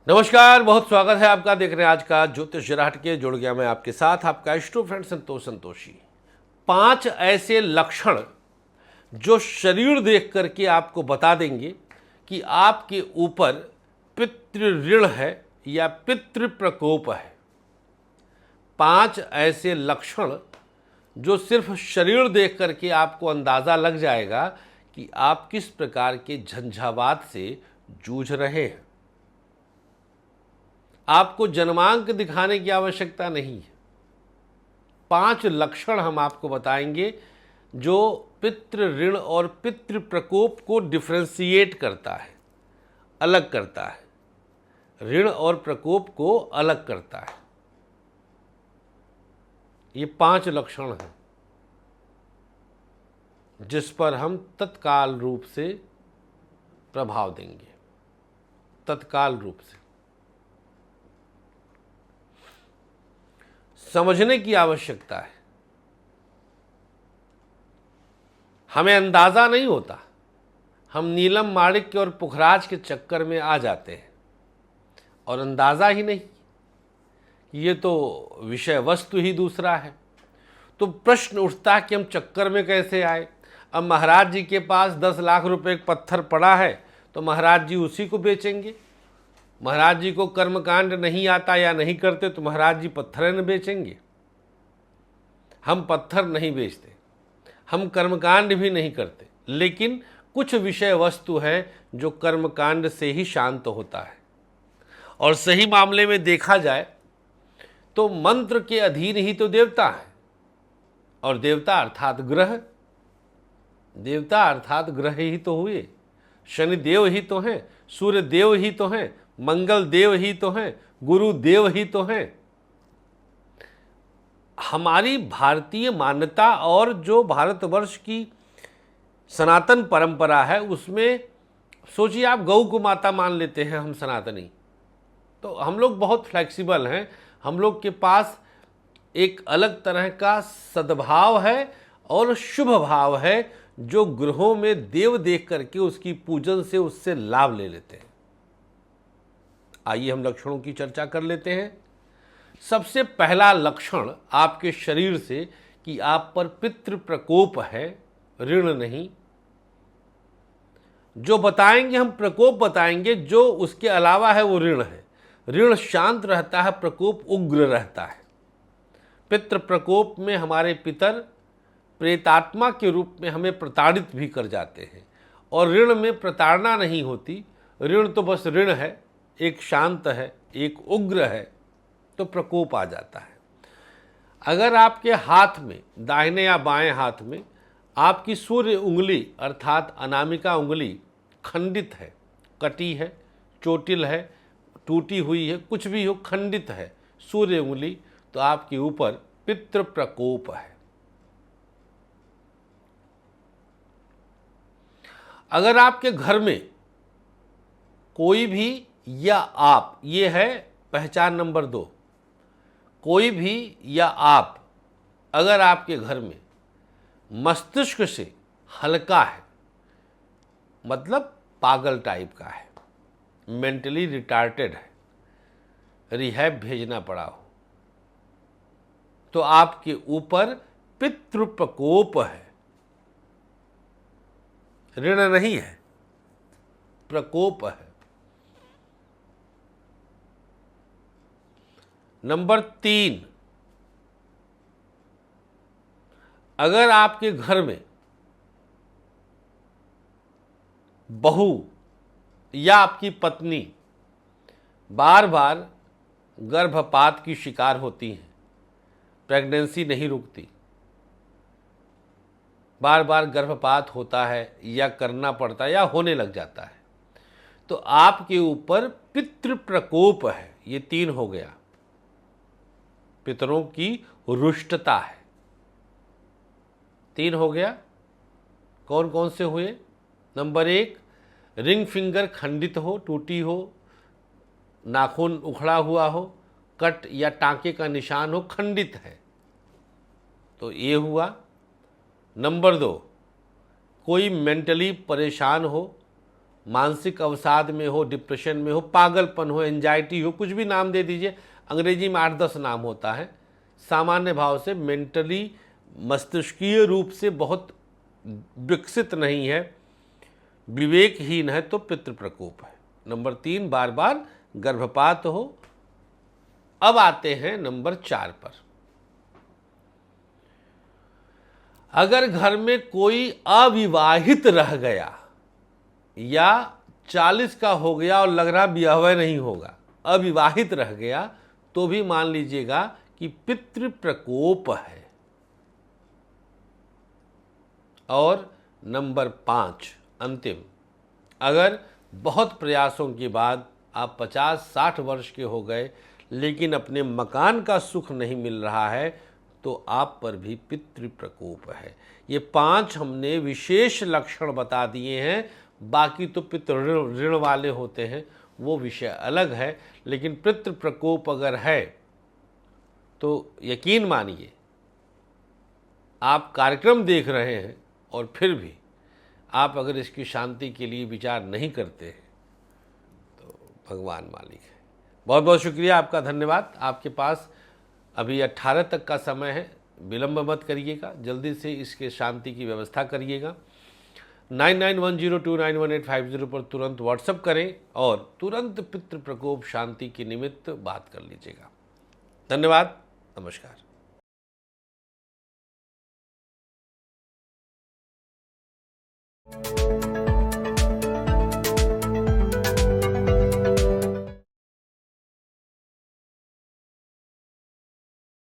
नमस्कार, बहुत स्वागत है आपका। देख रहे हैं आज का ज्योतिष राहट के। जुड़ गया मैं आपके साथ, आपका इष्टो फ्रेंड संतोषी। 5 ऐसे लक्षण जो शरीर देख करके आपको बता देंगे कि आपके ऊपर पितृ ऋण है या पितृ प्रकोप है। 5 ऐसे लक्षण जो सिर्फ शरीर देख करके आपको अंदाज़ा लग जाएगा कि आप किस प्रकार के झंझावात से जूझ रहे हैं। आपको जन्मांक दिखाने की आवश्यकता नहीं है। 5 लक्षण हम आपको बताएंगे जो पितृ ऋण और पितृ प्रकोप को डिफ्रेंशिएट करता है, अलग करता है। ऋण और प्रकोप को अलग करता है। ये 5 लक्षण हैं जिस पर हम तत्काल रूप से प्रभाव देंगे, तत्काल रूप से। समझने की आवश्यकता है। हमें अंदाज़ा नहीं होता, हम नीलम माणिक्य और पुखराज के चक्कर में आ जाते हैं और अंदाज़ा ही नहीं, ये तो विषय वस्तु ही दूसरा है। तो प्रश्न उठता है कि हम चक्कर में कैसे आए। अब महाराज जी के पास 10 लाख रुपए का पत्थर पड़ा है तो महाराज जी उसी को बेचेंगे। महाराज जी को कर्मकांड नहीं आता या नहीं करते तो महाराज जी पत्थर न बेचेंगे। हम पत्थर नहीं बेचते, हम कर्मकांड भी नहीं करते, लेकिन कुछ विषय वस्तु है जो कर्मकांड से ही शांत होता है। और सही मामले में देखा जाए तो मंत्र के अधीन ही तो देवता है, और देवता अर्थात ग्रह, देवता अर्थात ग्रह ही तो हुए। शनि देव ही तो हैं, सूर्य देव ही तो हैं, मंगल देव ही तो हैं, गुरु देव ही तो हैं। हमारी भारतीय मान्यता और जो भारतवर्ष की सनातन परंपरा है उसमें सोचिए, आप गौ को माता मान लेते हैं हम सनातनी, तो हम लोग बहुत फ्लेक्सिबल हैं। हम लोग के पास एक अलग तरह का सद्भाव है और शुभ भाव है जो ग्रहों में देव देख करके उसकी पूजन से उससे लाभ ले लेते हैं। आइए हम लक्षणों की चर्चा कर लेते हैं। सबसे पहला लक्षण आपके शरीर से कि आप पर पितृ प्रकोप है, ऋण नहीं। जो बताएंगे हम प्रकोप बताएंगे, जो उसके अलावा है वो ऋण है। ऋण शांत रहता है, प्रकोप उग्र रहता है। पितृ प्रकोप में हमारे पितर प्रेतात्मा के रूप में हमें प्रताड़ित भी कर जाते हैं, और ऋण में प्रताड़ना नहीं होती। ऋण तो बस ऋण है, एक शांत है, एक उग्र है, तो प्रकोप आ जाता है। अगर आपके हाथ में, दाहिने या बाएं हाथ में, आपकी सूर्य उंगली अर्थात अनामिका उंगली खंडित है, कटी है, चोटिल है, टूटी हुई है, कुछ भी हो, खंडित है सूर्य उंगली, तो आपके ऊपर पितृ प्रकोप है। अगर आपके घर में कोई भी या आप, ये है पहचान नंबर 2, कोई भी या आप अगर आपके घर में मस्तिष्क से हल्का है, मतलब पागल टाइप का है, मेंटली रिटार्टेड है, रिहैब भेजना पड़ा हो, तो आपके ऊपर पितृ प्रकोप है। ऋण नहीं है, प्रकोप है। नंबर 3, अगर आपके घर में बहू या आपकी पत्नी बार बार गर्भपात की शिकार होती हैं, प्रेगनेंसी नहीं रुकती, बार बार गर्भपात होता है या करना पड़ता है या होने लग जाता है, तो आपके ऊपर पितृ प्रकोप है। ये 3 हो गया, पितरों की रुष्टता है। 3 हो गया। कौन कौन से हुए? नंबर 1, रिंग फिंगर खंडित हो, टूटी हो, नाखून उखड़ा हुआ हो, कट या टांके का निशान हो, खंडित है, तो ये हुआ। नंबर 2, कोई मेंटली परेशान हो, मानसिक अवसाद में हो, डिप्रेशन में हो, पागलपन हो, एंजाइटी हो, कुछ भी नाम दे दीजिए। अंग्रेजी में 8-10 नाम होता है। सामान्य भाव से मेंटली, मस्तिष्कीय रूप से बहुत विकसित नहीं है, विवेकहीन है, तो पितृ प्रकोप है। नंबर 3, बार बार गर्भपात हो। अब आते हैं नंबर 4 पर। अगर घर में कोई अविवाहित रह गया या 40 का हो गया और लग रहा विवाह नहीं होगा, अविवाहित रह गया, तो भी मान लीजिएगा कि पितृ प्रकोप है। और नंबर 5 अंतिम, अगर बहुत प्रयासों के बाद आप 50-60 वर्ष के हो गए लेकिन अपने मकान का सुख नहीं मिल रहा है, तो आप पर भी पितृ प्रकोप है। ये 5 हमने विशेष लक्षण बता दिए हैं। बाकी तो पितृ ऋण वाले होते हैं, वो विषय अलग है। लेकिन पितृ प्रकोप अगर है तो यकीन मानिए, आप कार्यक्रम देख रहे हैं और फिर भी आप अगर इसकी शांति के लिए विचार नहीं करते हैं तो भगवान मालिक है। बहुत बहुत शुक्रिया, आपका धन्यवाद। आपके पास अभी 18 तक का समय है, विलंब मत करिएगा, जल्दी से इसके शांति की व्यवस्था करिएगा। 9910291850 पर तुरंत व्हाट्सएप करें और तुरंत पितृ प्रकोप शांति के निमित्त बात कर लीजिएगा। धन्यवाद, नमस्कार।